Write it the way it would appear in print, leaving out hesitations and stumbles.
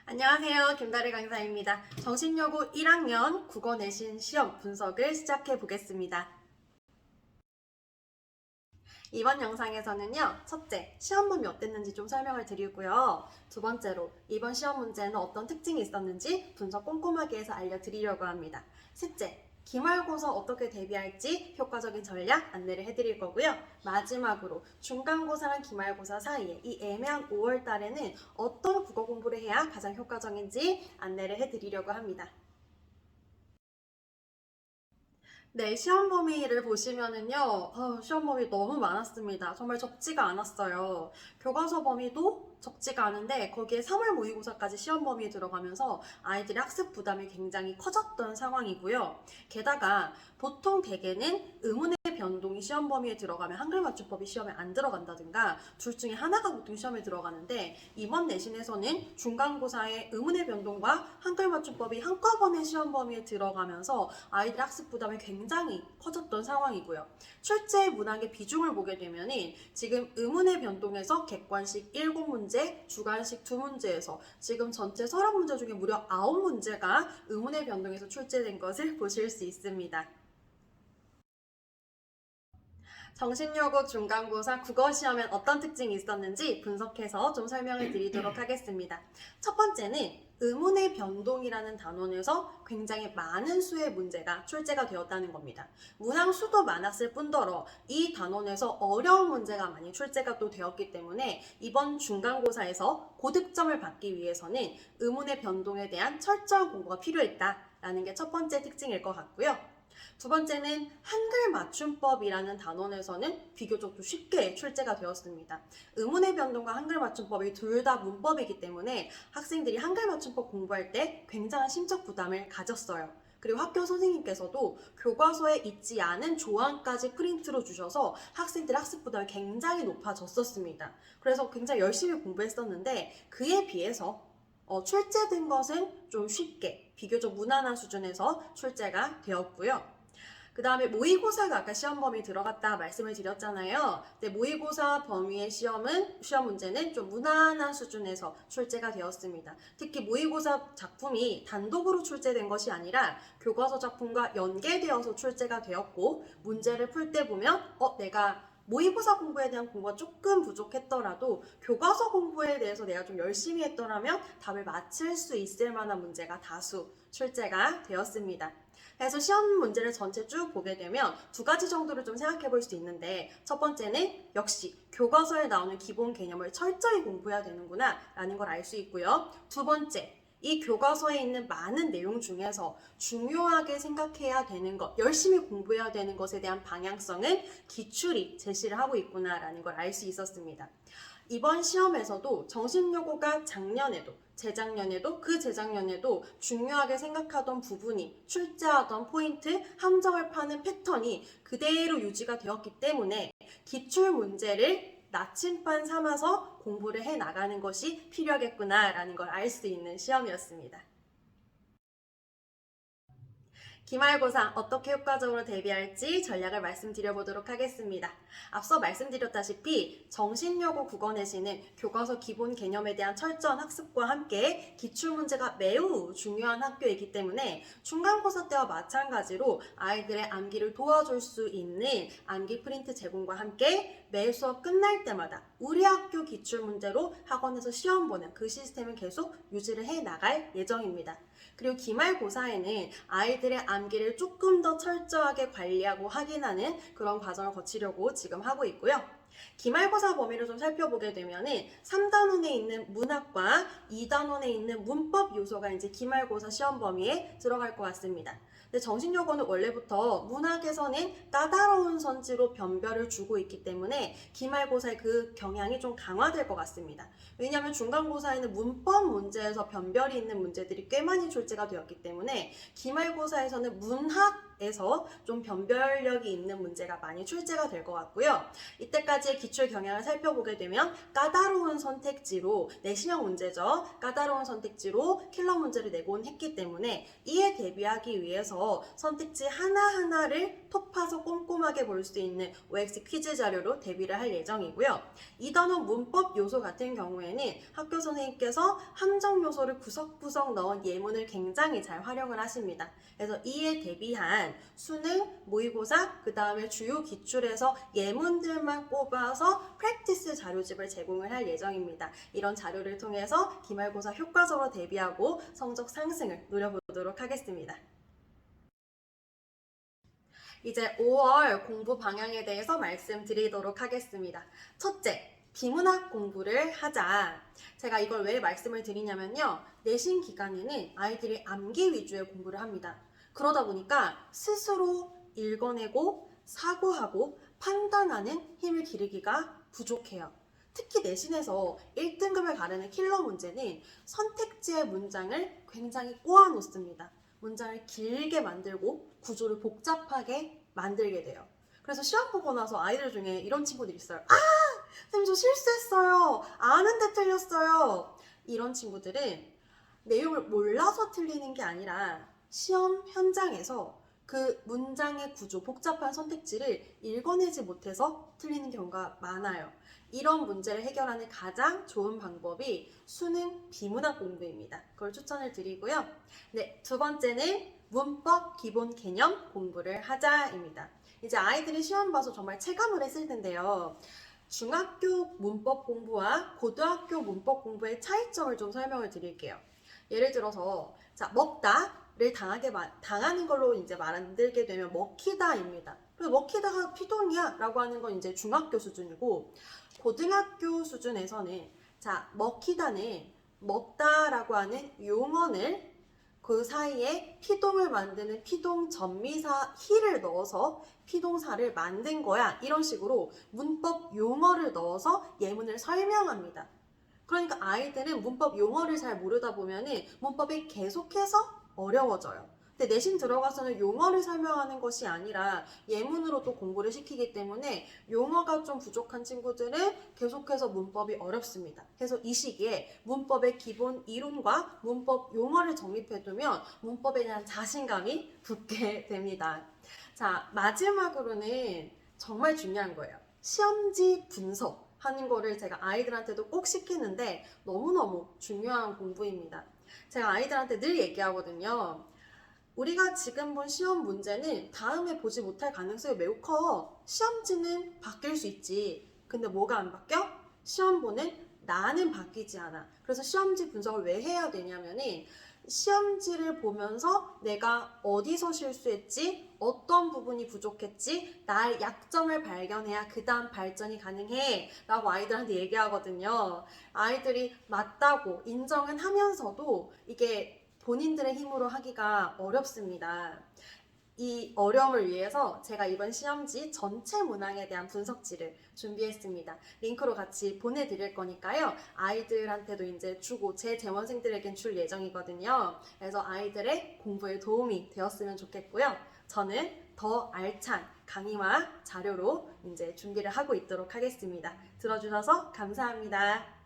안녕하세요. 김다리 강사입니다. 정신여고 1학년 국어 내신 시험 분석을 시작해 보겠습니다. 이번 영상에서는요, 첫째, 시험 범위 어땠는지 좀 설명을 드리고요. 두 번째로, 이번 시험 문제는 어떤 특징이 있었는지 분석 꼼꼼하게 해서 알려드리려고 합니다. 셋째, 기말고사 어떻게 대비할지 효과적인 전략 안내를 해드릴 거고요. 마지막으로 중간고사랑 기말고사 사이에 이 애매한 5월 달에는 어떤 국어 공부를 해야 가장 효과적인지 안내를 해드리려고 합니다. 네, 시험 범위를 보시면은요, 시험 범위 너무 많았습니다. 정말 적지가 않았어요. 교과서 범위도 적지가 않은데 거기에 3월 모의고사까지 시험 범위에 들어가면서 아이들의 학습 부담이 굉장히 커졌던 상황이고요. 게다가 보통 대개는 의문의 변동이 시험 범위에 들어가면 한글 맞춤법이 시험에 안 들어간다든가 둘 중에 하나가 보통 시험에 들어가는데 이번 내신에서는 중간고사의 의문의 변동과 한글 맞춤법이 한꺼번에 시험 범위에 들어가면서 아이들 학습 부담이 굉장히 커졌던 상황이고요. 출제 문항의 비중을 보게 되면 지금 의문의 변동에서 객관식 7문제, 주관식 2문제에서 지금 전체 서랍 문제 중에 무려 9문제가 의문의 변동에서 출제된 것을 보실 수 있습니다. 정신여고 중간고사 국어시험엔 어떤 특징이 있었는지 분석해서 좀 설명을 드리도록 하겠습니다. 첫 번째는 의문의 변동이라는 단원에서 굉장히 많은 수의 문제가 출제가 되었다는 겁니다. 문항 수도 많았을 뿐더러 이 단원에서 어려운 문제가 많이 출제가 또 되었기 때문에 이번 중간고사에서 고득점을 받기 위해서는 의문의 변동에 대한 철저한 공부가 필요했다라는 게 첫 번째 특징일 것 같고요. 두 번째는 한글 맞춤법이라는 단원에서는 비교적 쉽게 출제가 되었습니다. 의문의 변동과 한글 맞춤법이 둘 다 문법이기 때문에 학생들이 한글 맞춤법 공부할 때 굉장한 심적 부담을 가졌어요. 그리고 학교 선생님께서도 교과서에 있지 않은 조항까지 프린트로 주셔서 학생들 학습 부담이 굉장히 높아졌었습니다. 그래서 굉장히 열심히 공부했었는데 그에 비해서 출제된 것은 좀 쉽게 비교적 무난한 수준에서 출제가 되었고요. 그 다음에 모의고사가 아까 시험 범위 들어갔다 말씀을 드렸잖아요. 근데 모의고사 범위의 시험 문제는 좀 무난한 수준에서 출제가 되었습니다. 특히 모의고사 작품이 단독으로 출제된 것이 아니라 교과서 작품과 연계되어서 출제가 되었고 문제를 풀 때 보면 내가 모의고사 공부에 대한 공부가 조금 부족했더라도 교과서 공부에 대해서 내가 좀 열심히 했더라면 답을 맞힐 수 있을 만한 문제가 다수 출제가 되었습니다. 그래서 시험 문제를 전체 쭉 보게 되면 두 가지 정도를 좀 생각해 볼 수 있는데 첫 번째는 역시 교과서에 나오는 기본 개념을 철저히 공부해야 되는구나 라는 걸 알 수 있고요. 두 번째, 이 교과서에 있는 많은 내용 중에서 중요하게 생각해야 되는 것, 열심히 공부해야 되는 것에 대한 방향성은 기출이 제시를 하고 있구나라는 걸 알 수 있었습니다. 이번 시험에서도 정신여고가 작년에도 재작년에도 그 재작년에도 중요하게 생각하던 부분이 출제하던 포인트, 함정을 파는 패턴이 그대로 유지가 되었기 때문에 기출 문제를 나침반 삼아서 공부를 해 나가는 것이 필요하겠구나라는 걸 알 수 있는 시험이었습니다. 기말고사 어떻게 효과적으로 대비할지 전략을 말씀드려보도록 하겠습니다. 앞서 말씀드렸다시피 정신여고 국어 내신은 교과서 기본 개념에 대한 철저한 학습과 함께 기출문제가 매우 중요한 학교이기 때문에 중간고사 때와 마찬가지로 아이들의 암기를 도와줄 수 있는 암기 프린트 제공과 함께 매 수업 끝날 때마다 우리 학교 기출문제로 학원에서 시험 보는 그 시스템을 계속 유지를 해 나갈 예정입니다. 그리고 기말고사에는 아이들의 암기를 조금 더 철저하게 관리하고 확인하는 그런 과정을 거치려고 지금 하고 있고요. 기말고사 범위를 좀 살펴보게 되면은 3단원에 있는 문학과 2단원에 있는 문법 요소가 이제 기말고사 시험 범위에 들어갈 것 같습니다. 근데 정신여고는 원래부터 문학에서는 까다로운 선지로 변별을 주고 있기 때문에 기말고사의 그 경향이 좀 강화될 것 같습니다. 왜냐하면 중간고사에는 문법 문제에서 변별이 있는 문제들이 꽤 많이 출제가 되었기 때문에 기말고사에서는 문학 수학에서 좀 변별력이 있는 문제가 많이 출제가 될 것 같고요. 이때까지의 기출 경향을 살펴보게 되면 까다로운 선택지로, 내신형 문제죠. 까다로운 선택지로 킬러 문제를 내곤 했기 때문에 이에 대비하기 위해서 선택지 하나하나를 톱파서 꼼꼼하게 볼 수 있는 OX 퀴즈 자료로 대비를 할 예정이고요. 2단원 문법 요소 같은 경우에는 학교 선생님께서 함정 요소를 구석구석 넣은 예문을 굉장히 잘 활용을 하십니다. 그래서 이에 대비한 수능, 모의고사, 그 다음에 주요 기출에서 예문들만 꼽아서 프랙티스 자료집을 제공을 할 예정입니다. 이런 자료를 통해서 기말고사 효과적으로 대비하고 성적 상승을 노려보도록 하겠습니다. 이제 5월 공부 방향에 대해서 말씀드리도록 하겠습니다. 첫째, 비문학 공부를 하자. 제가 이걸 왜 말씀을 드리냐면요. 내신 기간에는 아이들이 암기 위주의 공부를 합니다. 그러다 보니까 스스로 읽어내고 사고하고 판단하는 힘을 기르기가 부족해요. 특히 내신에서 1등급을 가르는 킬러 문제는 선택지의 문장을 굉장히 꼬아놓습니다. 문장을 길게 만들고 구조를 복잡하게 만들게 돼요. 그래서 시험 보고 나서 아이들 중에 이런 친구들이 있어요. 선생님 저 실수했어요. 아는데 틀렸어요. 이런 친구들은 내용을 몰라서 틀리는 게 아니라 시험 현장에서 그 문장의 구조, 복잡한 선택지를 읽어내지 못해서 틀리는 경우가 많아요. 이런 문제를 해결하는 가장 좋은 방법이 수능 비문학 공부입니다. 그걸 추천을 드리고요. 네, 두 번째는 문법 기본 개념 공부를 하자입니다. 이제 아이들이 시험 봐서 정말 체감을 했을 텐데요. 중학교 문법 공부와 고등학교 문법 공부의 차이점을 좀 설명을 드릴게요. 예를 들어서 자, 먹다를 당하는 걸로 이제 만들게 되면 먹히다입니다. 그래서 먹히다가 피동이야 라고 하는 건 이제 중학교 수준이고, 고등학교 수준에서는 자, 먹히다는 먹다라고 하는 용언을 그 사이에 피동을 만드는 피동 전미사 히를 넣어서 피동사를 만든 거야. 이런 식으로 문법 용어를 넣어서 예문을 설명합니다. 그러니까 아이들은 문법 용어를 잘 모르다 보면은 문법이 계속해서 어려워져요. 근데 내신 들어가서는 용어를 설명하는 것이 아니라 예문으로 또 공부를 시키기 때문에 용어가 좀 부족한 친구들은 계속해서 문법이 어렵습니다. 그래서 이 시기에 문법의 기본 이론과 문법 용어를 정립해두면 문법에 대한 자신감이 붙게 됩니다. 자, 마지막으로는 정말 중요한 거예요. 시험지 분석 하는 거를 제가 아이들한테도 꼭 시키는데 너무너무 중요한 공부입니다. 제가 아이들한테 늘 얘기하거든요. 우리가 지금 본 시험 문제는 다음에 보지 못할 가능성이 매우 커. 시험지는 바뀔 수 있지. 근데 뭐가 안 바뀌어? 시험 보는 나는 바뀌지 않아. 그래서 시험지 분석을 왜 해야 되냐면은 시험지를 보면서 내가 어디서 실수했지, 어떤 부분이 부족했지, 나의 약점을 발견해야 그 다음 발전이 가능해 라고 아이들한테 얘기하거든요. 아이들이 맞다고 인정은 하면서도 이게 본인들의 힘으로 하기가 어렵습니다. 이 어려움을 위해서 제가 이번 시험지 전체 문항에 대한 분석지를 준비했습니다. 링크로 같이 보내드릴 거니까요. 아이들한테도 이제 주고 제 재원생들에겐 줄 예정이거든요. 그래서 아이들의 공부에 도움이 되었으면 좋겠고요. 저는 더 알찬 강의와 자료로 이제 준비를 하고 있도록 하겠습니다. 들어주셔서 감사합니다.